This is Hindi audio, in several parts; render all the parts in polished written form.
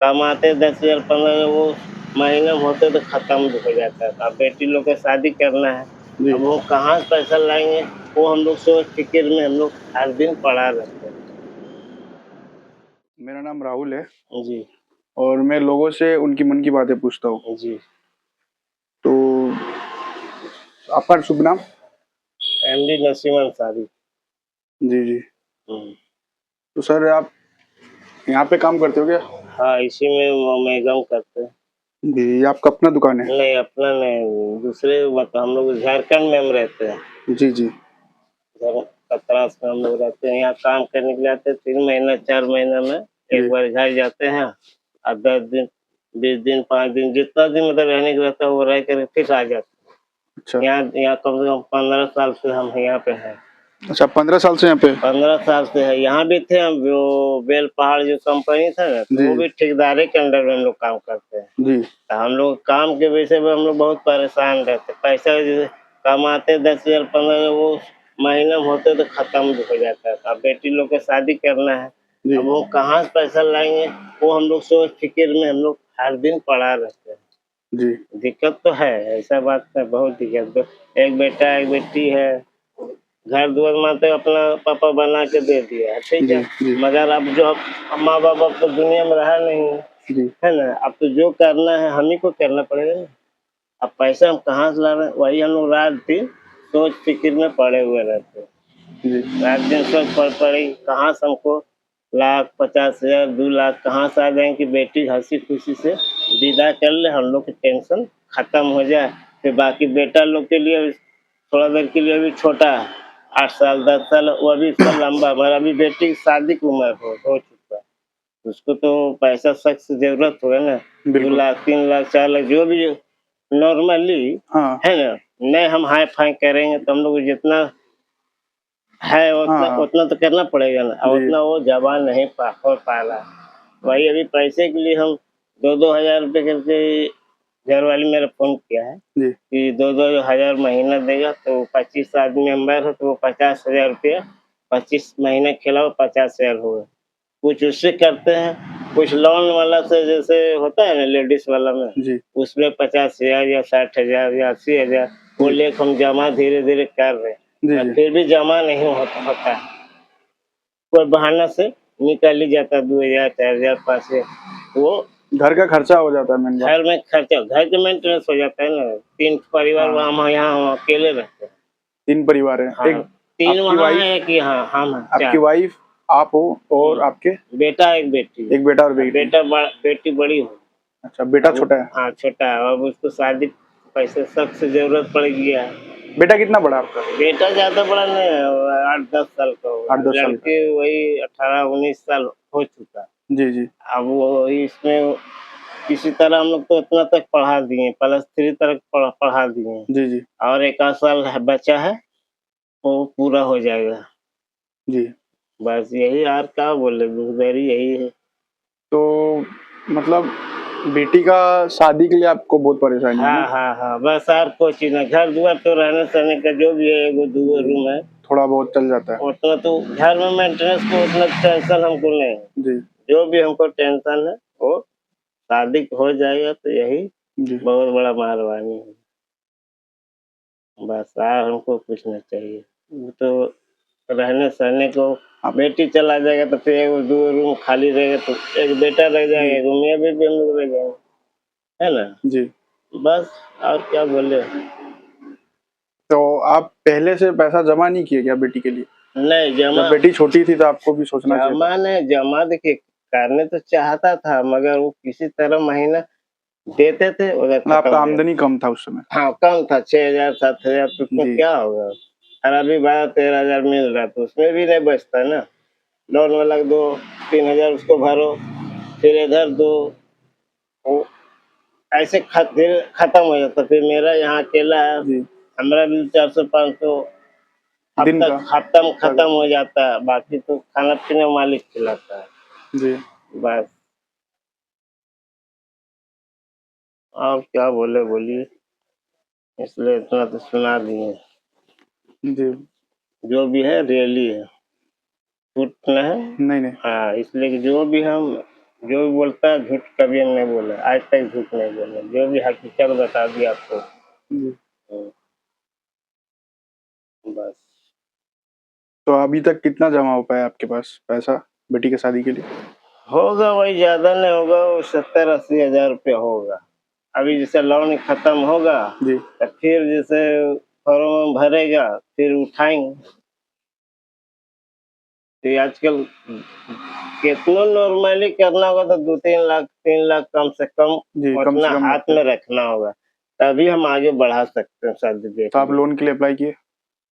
कमाते 10,000 15,000 वो महीने में होते तो खत्म भी हो जाता था। अब बेटी लोग का शादी करना है, जी। अब वो कहाँ से पैसा लाएँगे, वो हम लोग सोच फ़िक्र में हम लोग हर दिन पड़ा रहते हैं। मेरा नाम राहुल है जी, और मैं लोगों से उनकी मन की बातें पूछता हूँ। जी। तो आपका शुभ नाम? एमडी नसीम अंसारी। जी, जी। हुँ। तो सर आप यहाँ पे काम करते हो क्या? हाँ, इसी में मैं काम करते हैं। जी, ये आपका अपना दुकान है? नहीं, अपना नहीं, दूसरे मतलब हम लोग झारखंड में हम रहते हैं। जी, जी। इधर कतरास में हम लोग रहते हैं, यहाँ काम करने के लिए आते हैं 3 महीना 4 महीना में एक जी। बार घर जाते हैं और 10 दिन, 20 दिन, 5 दिन जितना दिन मतलब रहने का रहता है वो रह कर फिर आ जाते अच्छा। हैं। यहाँ यहाँ कम से कम 15 साल से हम यहाँ पे हैं। अच्छा, 15 साल से यहाँ पे? 15 साल से है, यहाँ भी थे हम जो बेल पहाड़ जो कंपनी था ना, तो जी, वो भी ठेकेदारी के अंडर में हम लोग काम करते हैं। जी। तो हम लोग काम के विषय में हम लोग बहुत परेशान रहते। पैसा जैसे कमाते 10,000 15,000 वो महीने में होते तो खत्म भी हो जाता था। अब बेटी लोग का शादी करना है, जी, अब वो कहाँ से पैसा लाएँगे, वो हम लोग सोच फ़िक्र में हम लोग हर दिन पड़ा रहते हैं। जी। दिक्कत तो है, ऐसा बात है, बहुत दिक्कत। एक बेटा, एक बेटी है, घर-दुआर मात्र अपना पापा बना के दे दिया है, ठीक जी, है? जी। मगर अब जो अब माँ-बाप अब तो दुनिया में रहा नहीं है, जी। है ना? अब तो जो करना है हम ही को करना पड़ेगा ना। अब पैसा हम कहाँ से ला रहे हैं, वही हम लोग रात-दिन सोच फ़िक्र में पड़े हुए रहते हैं। जी। रात-दिन सोच पड़ी कहाँ से हमको लाख 50,000 2 लाख कहाँ से आ जाएँ कि बेटी हँसी-खुशी से विदा कर ले, हम लोग की टेंशन खत्म हो जाए। फिर बाकी बेटा लोग के लिए थोड़ा देर के लिए अभी छोटा है, 8 साल 10 साल वो अभी इसका लंबा मगर अभी बेटी की शादी की उम्र हो चुका है। उसको तो पैसा सख्त से ज़रूरत होगा ना, 2 बिल्कुल। लाख 3 लाख 4 लाख जो भी नॉर्मली हाँ। है ना? नहीं हम हाई-फाई करेंगे तो हम लोग को जितना है उतना हाँ, उतना तो करना पड़ेगा ना और जी, उतना वो ज़मा नहीं हो पा रहा है। वही अभी पैसे के लिए हम 2-2 हज़ार रुपए करके घरवाली मेरा फ़ोन किया है जी, कि 2-2 हज़ार महीना देगा तो 25 आदमी मेंबर है तो वो 50,000 रुपया 25 महीने खिलाओ 50,000 होगा। कुछ उससे करते हैं, कुछ लोन वाला से जैसे होता है ना लेडीज़ वाला में, जी, उसमें 50,000 या 60,000 या 80,000 वो जी, लेके हम जमा धीरे-धीरे कर रहे हैं। जी, पर जी। फिर भी जमा नहीं होता है। कोई बहाना से निकल ही जाता है 2,000 4,000 5,000 वो घर का खर्चा हो जाता है मेन बात। घर में खर्चा घर के मेंटेनेंस हो जाता है ना। 3 परिवार हाँ, हम यहाँ हम अकेले रहते हैं। 3 परिवार हैं। हाँ, एक 3 आपकी वहाँ वाइफ़ है कि हाँ, हम हैं आपकी 4। वाइफ़, आप हो और आपके बेटा एक बेटी। एक बेटा और बेटी। बेटी बड़ी हो। अच्छा, बेटा अब वो छोटा है। हाँ, छोटा है अब उसको शादी पैसे सख्त से ज़रूरत पड़ गया है। बेटा कितना बड़ा है आपका? बेटा ज़्यादा बड़ा नहीं है 8-10 साल का होगा। 8-10 साल का। लड़के वही 18-19 साल हो चुका है। जी, जी। अब वो इसमें किसी तरह हम लोग तो इतना तक पढ़ा दिए, +3 तक पढ़ा दिए जी, जी। और 1 आध साल है बचा है, वो पूरा हो जाएगा। जी। बस यही और क्या बोले गुज़ारी यही है। तो मतलब बेटी का शादी के लिए आपको बहुत परेशानी है हाँ, ना? हाँ, हाँ, बस और कुछ नहीं, घर-दुआर तो रहने-सहने का जो भी है, एगो दूगो जी, रूम है, थोड़ा बहुत चल जाता है। उतना तो घर में मेंटेनेंस को उतना टेंशन हमको नहीं है। जी, जो भी हमको टेंशन है, वो शादी हो जाएगा तो यही जी। बहुत बड़ा मेहरबानी है। बस और हमको कुछ नहीं चाहिए। वो तो रहने-सहने को आप बेटी चला जाएगा तो फिर एगो दूगो रूम खाली रहेगा तो एक बेटा रह जाएगा, जी, एगो मियाँ-बीवी हम लोग रह जाएँगे, है ना? जी। बस और क्या बोले? तो आप पहले से पैसा जमा नहीं किए क्या बेटी के लिए? नहीं जब जमा बेटी छोटी थी तो आपको भी सोचना चाहिए था। जमा नहीं जमा देखिए करने तो चाहता था मगर वो किसी तरह महीना देते थे उधर मतलब खत्म आपका हो जाता। आमदनी कम था उस समय। हाँ, कम था 6,000 7,000 तो उसमें जी, क्या होगा? और अभी 12-13,000 मिल रहा है तो उसमें भी नहीं बचता ना। लोन वाला को दो, 3,000 उसको भरो, फिर इधर दो, वो ऐसे फिर खत्म हो जाता। फिर मेरा यहाँ अकेला है, जी। हमारा बिल 400-500 दिन का हफ्ता में तक खत्म हो जाता है, बाकी तो खाना-पीना मालिक खिलाता है। जी, बस और क्या बोले बोलिए, इसलिए इतना तो सुना दिए। जी। जो भी है रियली है, झूठ ना है। नहीं, नहीं। हाँ, इसलिए कि जो भी हम जो भी बोलता है झूठ कभी नहीं बोला, आज तक झूठ नहीं बोला, जो भी हकीकत बता दी आपको। जी। बस तो अभी तक कितना जमा हो पाया आपके पास पैसा बेटी की शादी के लिए? होगा वही, ज्यादा नहीं होगा, वो 70-80 हजार रुपया होगा। अभी जैसे लोन खत्म होगा जी। तो फिर जैसे फॉर्म भरेगा फिर उठाएंगे। तो आजकल कितना नॉर्मली करना होगा तो 2-3 लाख 3 लाख कम से कम जी, कम उतना से कम हाथ लगता में है। रखना होगा, तभी हम आगे बढ़ा सकते हैं शादी तो देखने। आप लोन के लिए अप्लाई किए?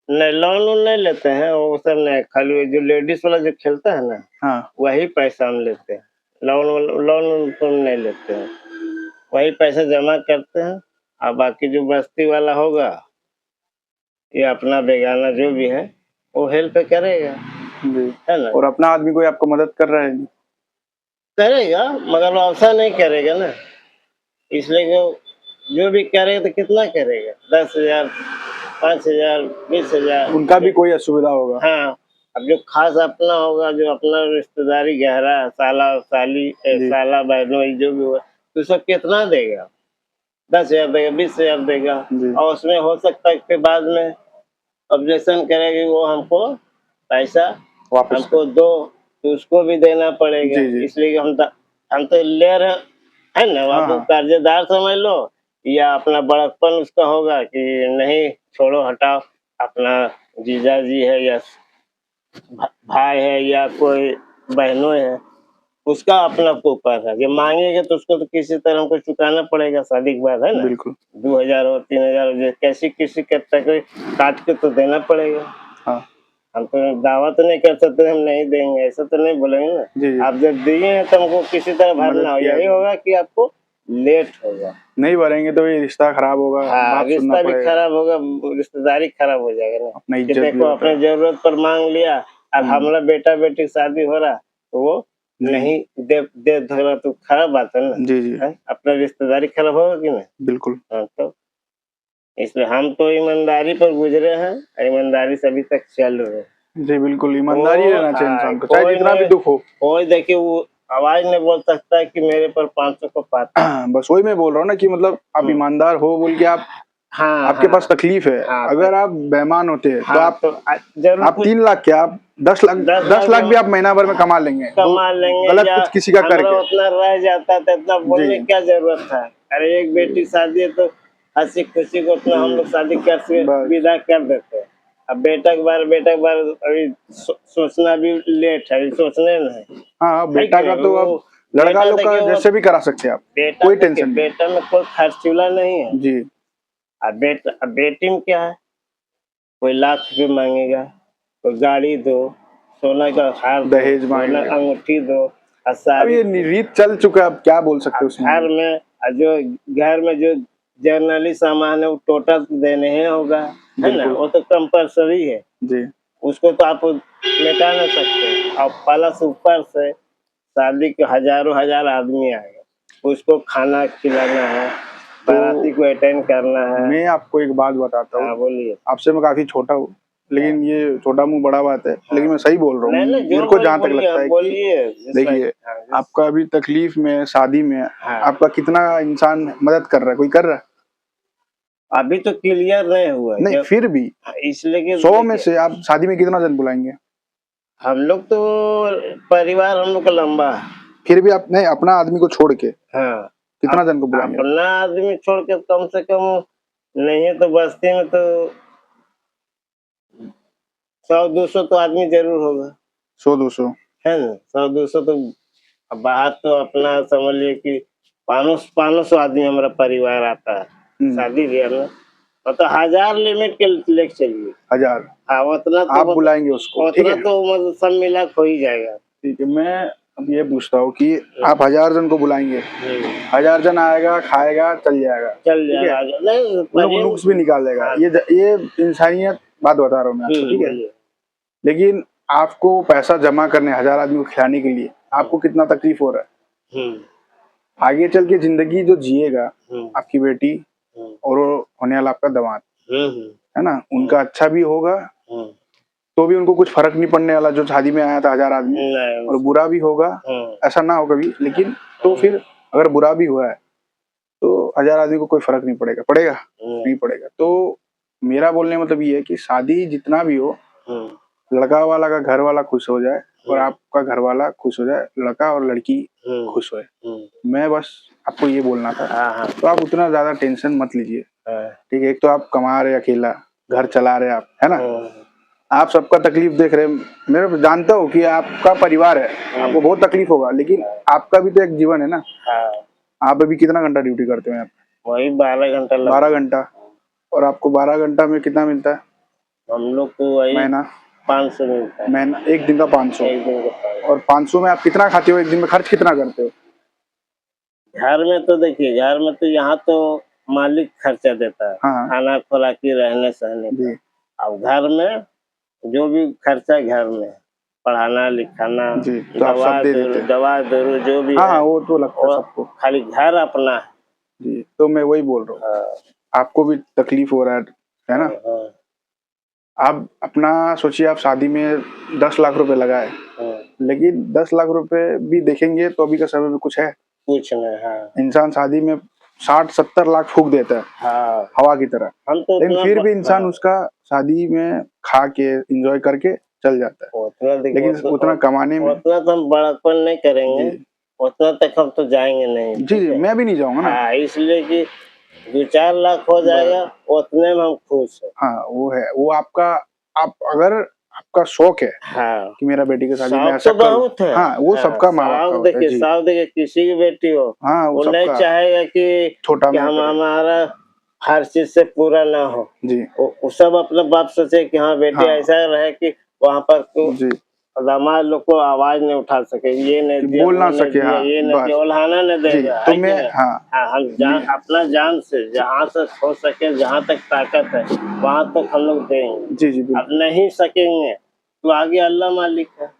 नहीं, लोन वोन नहीं लेते हैं, वो सब नहीं, खाली जो लेडीज वाला जो खेलता है ना हाँ। वही पैसा हम लेते हैं। लोन तो नहीं लेते हैं, वही पैसा जमा करते हैं। और बाकी जो बस्ती वाला होगा या अपना बेगाना जो भी है वो हेल्प करेगा, जी। है ना। और अपना आदमी कोई आपको मदद कर रहा है? करेगा मगर वो ऐसा नहीं करेगा ना, इसलिए जो भी करेगा तो कितना करेगा, 10,000 5,000 20,000। उनका भी कोई असुविधा होगा। हाँ, अब जो खास अपना होगा, जो अपना रिश्तेदारी गहरा, साला साली जी। साला बहनोई जो भी हुआ, तो सब कितना देगा, 10,000 देगा, 20,000 देगा। जी। और उसमें हो सकता है कि बाद में ऑब्जेक्शन करेगी वो हमको पैसा वापस हमको दो, तो उसको भी देना पड़ेगा। जी, जी। इसलिए कि हम तो ले रहे है ना, हाँ, आप हाँ। कर्जेदार समझ लो या अपना बड़कपन उसका होगा कि नहीं छोड़ो हटाओ, अपना जीजा जी है या भाई है या कोई बहनों है, उसका अपना ऊपर है, जो मांगेगा तो उसको तो किसी तरह हमको चुकाना पड़ेगा शादी के बाद, है ना। बिल्कुल। 2,000 हो 3,000 हो, कैसी किसी के तक काट के तो देना पड़ेगा। हाँ। हम तो दावा तो नहीं कर सकते हम नहीं देंगे, ऐसा तो नहीं बोलेंगे ना। जी, जी। आप जब दिए हैं तो हमको किसी तरह मदद भरना हो, किया यही होगा कि आपको लेट होगा। नहीं भरेंगे तो ये रिश्ता खराब होगा, हाँ, बात सुनना रिश्ता भी पड़ेगा, खराब होगा, रिश्तेदारी खराब हो जाएगा ना। अपना कि इज्जत भी देखो होता अपने है। जरूरत पर मांग लिया, अब हमारा बेटा बेटी की शादी हो रहा तो वो नहीं दे रहा तो खराब बात है ना। जी, जी। है? अपना रिश्तेदारी खराब होगा कि नहीं। बिल्कुल। हाँ, तो इसलिए हम तो ईमानदारी पर गुजरे हैं, ईमानदारी से अभी तक चल रहे हैं। जी, बिल्कुल ईमानदारी रहना चाहिए इंसान को, चाहे कोई जितना भी नहीं, दुख हो। कोई देखिए वो आवाज नहीं बोल सकता है कि मेरे पर 500 को पाता। बस वही मैं बोल रहा हूँ ना कि मतलब आप ईमानदार हो बोल के आप हाँ आपके हाँ पास तकलीफ है। हाँ, अगर आप बेईमान होते तो हाँ आप तो जरूर आप कुछ 3 लाख क्या आप 10 लाख 10 लाख भी आप महीना भर में कमा लेंगे तो कमा लेंगे, गलत या कुछ किसी का हमारा करके। उतना रह जाता तो इतना बोलने जी, की क्या जरूरत था। अरे एक बेटी शादी है तो हंसी खुशी को उतना हम लोग शादी कर से बस। विदा कर देते हैं। अब बेटा के बार अभी सोचना भी लेट है, अभी सोचने नहीं हाँ, है बेटा कि का नहीं। तो वो अब लड़का बेटा लोग का देखिए, वो जैसे भी करा सकते हैं आप, बेटा कोई देखिए, टेंशन नहीं। बेटा में कोई खर्चीला नहीं है। जी। अब बेटी में क्या है, कोई लाख रुपये मांगेगा, कोई गाड़ी दो, सोना का हार दो, दहेज सोना मांगेगा। अंगूठी दो, और अब सारी ये रीत चल चुका है, अब क्या बोल सकते हैं उसमें। घर में जो जर्नली सामान है वो टोटल देने ही होगा, है ना, बिल्कुल। वो तो कंपलसरी है, जी। उसको तो आप मिटा नहीं सकते। और प्लस ऊपर से शादी के हजारों हजार आदमी आएगा, उसको खाना खिलाना है, बाराती को अटेंड करना है। मैं आपको एक बात बताता हूँ, हाँ बोलिए। आपसे मैं काफी छोटा हूँ, लेकिन ये छोटा मुंह बड़ा बात है, लेकिन मैं सही बोल रहा नहीं हूँ। नहीं, मेरे जो को जहाँ तक लगता है कि बोलिए। देखिए, आपका अभी तकलीफ में शादी में हाँ। आपका कितना इंसान मदद कर रहा है, कोई कर रहा है? अभी तो क्लियर नहीं हुआ नहीं, जब, फिर भी इसलिए कि 100 में से आप शादी में कितना जन बुलाएंगे? हम लोग तो परिवार हम लोग का लंबा है। फिर भी आप नहीं, अपना आदमी को छोड़ के हाँ, कितना जन को बुलाएंगे? अपना आदमी छोड़ के कम से कम नहीं है तो बस्ती में तो 100-200 तो आदमी जरूर होगा, 100-200। है ना। 100-200 तो अब बाहर तो अपना समझ लिए कि 500 आदमी हमारा परिवार आता है शादी ब्याह में, मतलब 1000 लिमिट के लेके चलिए। 1000 हाँ, उतना तो आप बुलाएंगे उसको, ठीक उतना है? तो मतलब सब मिला हो ही जाएगा। ठीक है, मैं अब ये पूछता हूँ कि आप 1000 जन को बुलाएंगे, 1000 जन आएगा, खाएगा, चल जाएगा, चल ठीक है? जाएगा, नहीं वो लोग नुक्स भी निकाल देगा। हाँ। ये इंसानियत बात बता रहा हूँ मैं आपको, ठीक है? लेकिन आपको पैसा जमा करने 1000 आदमी को खिलाने के लिए आपको कितना तकलीफ हो रहा है। आगे चल के जिंदगी जो जिएगा आपकी बेटी और होने वाला आपका दामाद, है ना, उनका अच्छा भी होगा तो भी उनको कुछ फर्क नहीं पड़ने वाला जो शादी में आया था 1000 आदमी, नहीं। और बुरा भी होगा, ऐसा ना हो कभी, लेकिन तो फिर अगर बुरा भी हुआ है तो 1000 आदमी को कोई फर्क नहीं पड़ेगा, पड़ेगा नहीं पड़ेगा। तो मेरा बोलने मतलब ये है कि शादी जितना भी हो, लड़का वाला का घर वाला खुश हो जाए और आपका घर वाला खुश हो जाए, लड़का और लड़की खुश होए। मैं बस आपको ये बोलना था। तो आप उतना ज्यादा टेंशन मत लीजिए, ठीक है। एक तो आप कमा रहे अकेला, घर चला रहे आप, है ना, आप सबका तकलीफ देख रहे हैं। मैं जानता हूँ कि आपका परिवार है, आपको बहुत तकलीफ होगा, लेकिन आपका भी तो एक जीवन है ना। आप अभी कितना घंटा ड्यूटी करते हो यहाँ पे? वही 12 घंटा 12 घंटा। और आपको 12 घंटा में कितना मिलता है? हम लोग को वही महीना 500 मिलता है। महीना, एक दिन का 500। एक दिन का 500। और 500 में आप कितना खाते हो एक दिन में? खर्च कितना करते हो? घर में तो देखिए, घर में तो यहाँ तो मालिक खर्चा देता है, हाँ। खाना खुराकी रहने सहने का। अब घर में जो भी खर्चा घर में, पढ़ाना लिखाना, जी, तो आप सब दे देते हैं। दवा दारू जो भी हाँ, है, वो तो लगता है सबको। खाली घर अपना है। जी, तो मैं वही बोल रहा हूँ, आपको भी तकलीफ हो रहा है ना। आप अपना सोचिए, आप शादी में 10 लाख रुपए लगाए, लेकिन 10 लाख रुपए भी देखेंगे तो अभी का समय में कुछ है कुछ नहीं। इंसान शादी में 60-70 लाख फूक देता है, हवा की तरह। हम तो लेकिन फिर भी इंसान उसका शादी में खा के एंजॉय करके चल जाता है, लेकिन उतना कमाने में उतना तो हम बड़ापन नहीं करेंगे, उतना तक हम तो जाएंगे नहीं। जी, मैं भी नहीं जाऊंगा ना। इसलिए कि 2-4 लाख हो जाएगा, उतने में हम खुश हैं। हाँ, वो है, वो आपका, आप अगर आपका शौक है कि मेरा बेटी की शादी में ऐसा तो बहुत है। हाँ, वो सबका माँ बाप का होता है। जी, साहब देखिए, किसी की बेटी हो, हाँ, वो नहीं चाहेगा कि छोटा हमारा हर चीज से पूरा ना हो। जी, वो सब अपना बाप सोचे कि हाँ बेटी ऐसा रहे कि वहाँ पर दामाद लोग को आवाज नहीं उठा सके, ये नहीं दिया, बोल ना सके, ये नहीं दिया, उल्हाना नहीं देगा। तो मैं हम अपना जान से जहाँ तक हो सके, जहाँ तक ताकत है वहाँ तक हम लोग देंगे। जी जी, अब नहीं सकेंगे तो आगे अल्लाह मालिक है।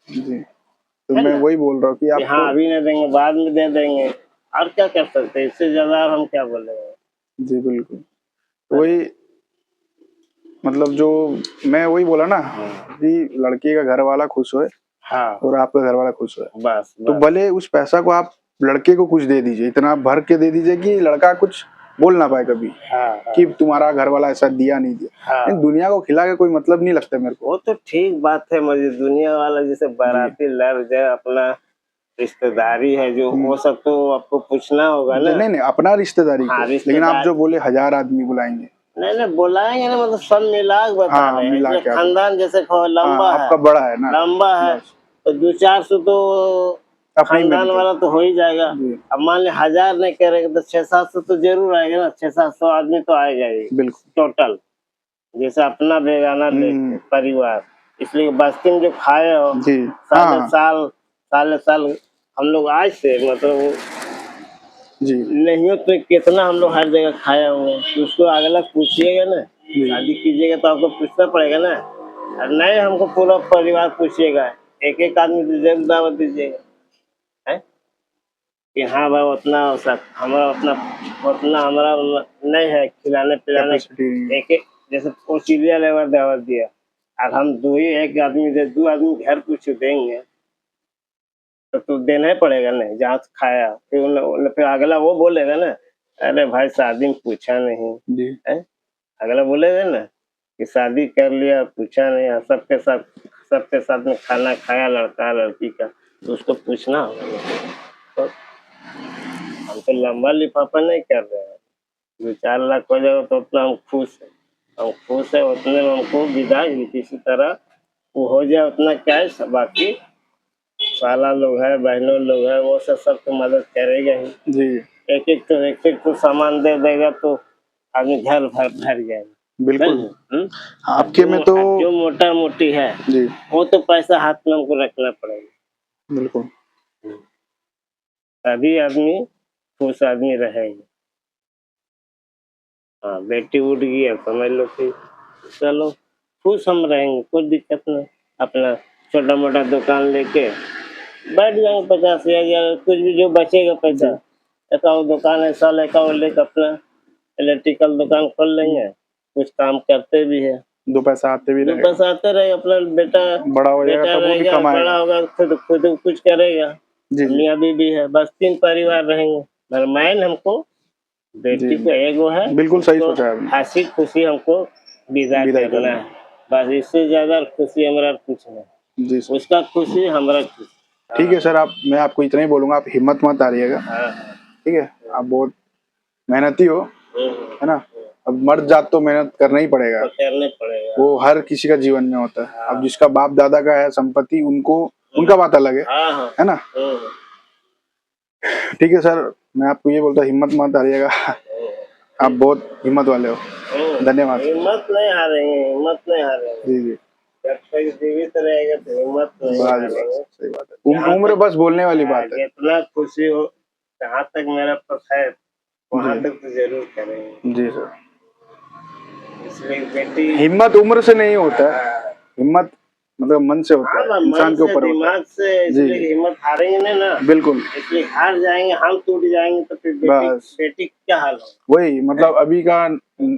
जी, तो मैं वही बोल रहा हूँ कि हाँ, अभी नहीं देंगे, बाद में दे देंगे, और क्या कर सकते हैं, इससे ज्यादा हम क्या बोलेंगे। जी, बिल्कुल वही, मतलब जो मैं वही बोला ना कि लड़के का घर वाला खुश होए और आपका घर वाला खुश होए, बस। तो भले उस पैसा को आप लड़के को कुछ दे दीजिए, इतना भर के दे दीजिए कि लड़का कुछ बोल ना पाए कभी कि तुम्हारा घर वाला ऐसा दिया नहीं दिया। दुनिया को खिला के कोई मतलब नहीं लगता मेरे को। वो तो ठीक बात है, मुझे दुनिया वाला जैसे बाराती लड़ जाए, अपना रिश्तेदारी है जो, वो सब तो आपको पूछना होगा ना। नहीं, अपना रिश्तेदारी लेकिन आप जो बोले 1000 आदमी बुलाएंगे, नहीं बुलाएंगे ना, मतलब सब मिला के बता रहे हैं। खानदान जैसे लंबा है, आपका बड़ा है ना, लंबा है, तो 200-400 तो खानदान वाला तो हो ही जाएगा। अब मान लिया 1000 नहीं करेंगे तो 600-700 तो जरूर आएगा ना, 600-700 आदमी तो आएगा ही टोटल, जैसे अपना बेगाना परिवार। इसलिए बस्ती में जो खाए हो साल हम लोग आज से, मतलब जी नहीं हो तो कितना हम लोग हर जगह खाए होंगे, तो उसको अगला पूछिएगा ना, शादी कीजिएगा तो आपको पूछना पड़ेगा ना। और नहीं हमको पूरा परिवार पूछिएगा, एक एक आदमी को जरूर दावत दीजिएगा, है कि हाँ भाई उतना हमारा नहीं है खिलाने पिलाने। एक एक जैसे चिड़िया लेवर दावत दिया, और हम एक आदमी से 2 आदमी घर कुछ देंगे तो देना ही पड़ेगा ना, जहाँ से खाया। फिर अगला वो बोलेगा ना, अरे भाई शादी में पूछा नहीं है, अगला बोलेगा ना कि शादी कर लिया पूछा नहीं, सबके साथ में खाना खाया लड़का लड़की का, तो उसको पूछना होगा। तो हम तो लंबा लिफाफा नहीं कर रहे हैं, 2-4 लाख हो जाएगा तो उतना हम खुश है, उतने में हमको विदा किसी तरह वो हो जाए, उतना क्या है। बाकी साला लोग है, बहनों लोग है, वो सब तो मदद करेगा ही जी। एक एक तो सामान दे देगा तो आदमी घर भर जाएगा। बिल्कुल। आपके में तो जो मोटा मोटी है जी, वो तो पैसा हाथ में हमको रखना पड़ेगा। बिल्कुल, तभी आदमी खुश आदमी रहेगा। हाँ, बेटी उठ गई है, समझ लो कि चलो खुश हम रहेंगे, कोई दिक्कत नहीं। अपना छोटा मोटा दुकान लेके बैठ जाएंगे, 50,000 कुछ भी जो बचेगा पैसा, एक दुकान है साल एक लेके अपना इलेक्ट्रिकल दुकान खोल लेंगे, कुछ काम करते भी है। दो पैसा आते भी दो रहेगा, पैसा आते रहे, अपना बेटा बड़ा हो जाएगा बेटा तब वो भी रहेगा, बड़ा कमाएगा। होगा खुद खुद कुछ करेगा, जी जी मियाँ बीबी है, बस 3 परिवार रहेंगे। मेन हमको बेटी जी को एगो है, बिल्कुल सही उसको सोचा है आपने। हंसी खुशी हमको विदा विदाई करना करना है, बस इससे ज्यादा खुशी हमारा कुछ नहीं, जी सर। उसका खुशी हमारा खुशी। ठीक है सर, मैं आपको इतना ही बोलूंगा, आप हिम्मत मत हारिएगा, हाँ, ठीक है। आप बहुत मेहनती हो, हम्म, है ना। अब मर्द जात तो मेहनत करना ही पड़ेगा, तो करने पड़ेगा। वो हर किसी का जीवन में होता है। हाँ। अब जिसका बाप दादा का है संपत्ति, उनको उनका बात अलग हाँ हाँ, है ना। ठीक है सर, मैं आपको ये बोलता हूँ, हिम्मत मत हारिएगा। आप बहुत हिम्मत वाले हो, धन्यवाद। हिम्मत नहीं हारेंगे, हिम्मत नहीं हारेंगे, जी जी जब तक जीवित रहेगा तो हिम्मत नहीं बस हारेंगे। बस सही बात है, उम्र बस बोलने वाली बात है। जितना खुशी हो, जहाँ तक मेरा पक्ष है वहाँ जी तक तो जरूर करेंगे। जी सर, इसलिए बेटी, हिम्मत उम्र से नहीं होता है, हिम्मत मतलब मन से होता है, मन इंसान के से ऊपर होता है। दिमाग से, जी इसलिए हिम्मत हारेंगे नहीं ना, बिल्कुल, इसलिए हार जाएंगे, हम टूट जाएंगे तो फिर बस बेटी का क्या हाल हो। वही मतलब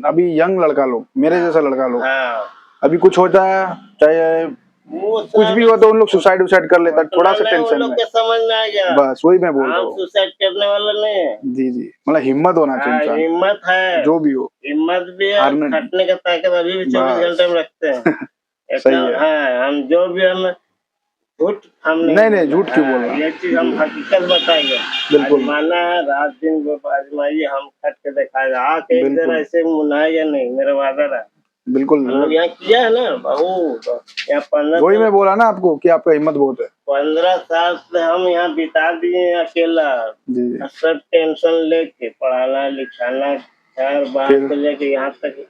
अभी यंग लड़का लोग, मेरे जैसा लड़का लोग, हाँ, अभी कुछ होता है, चाहे वो कुछ भी हो तो उन लोग सुसाइड उसाइड कर लेता है, थोड़ा सा नहीं, उन टेंशन लोग में। के समझ में आ गया, बस वही मैं बोल रहा हम हूँ। सुसाइड करने वाला नहीं है। जी जी, मतलब हिम्मत होना चाहिए हाँ, इंसान, हिम्मत है, जो भी हो। हिम्मत भी है, हारने खटने का ताकत अभी भी 24 बस घंटे में रखते हैं। सही है। हाँ, हम जो भी हम झूठ हम नहीं बोलना। झूठ क्यों हाँ, बोलना। ये चीज हम जी हकीकत बताएंगे, बिल्कुल आजमाना है, रात दिन आजमाइए, हम खट के दिखाएगा, आके एक जरा बिल्कुल ऐसे मुनाएगा नहीं, मेरा वादा रहा। बिल्कुल हम लोग यहाँ किया है ना बहू, यहाँ वही मैं बोला ना आपको कि आपका हिम्मत बहुत है। 15 साल से हम यहाँ बिता दिए हैं अकेला, जी जी सब टेंशन लेके, पढ़ाना लिखाना, घर बाहर फिर से लेके यहाँ तक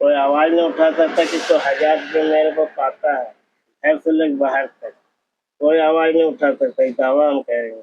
कोई आवाज नहीं उठा सकता कि तो 1000 रुपये मेरे को पाता है, घर से लेके बाहर तक कोई आवाज नहीं उठा सकता, दावा हम कहेंगे।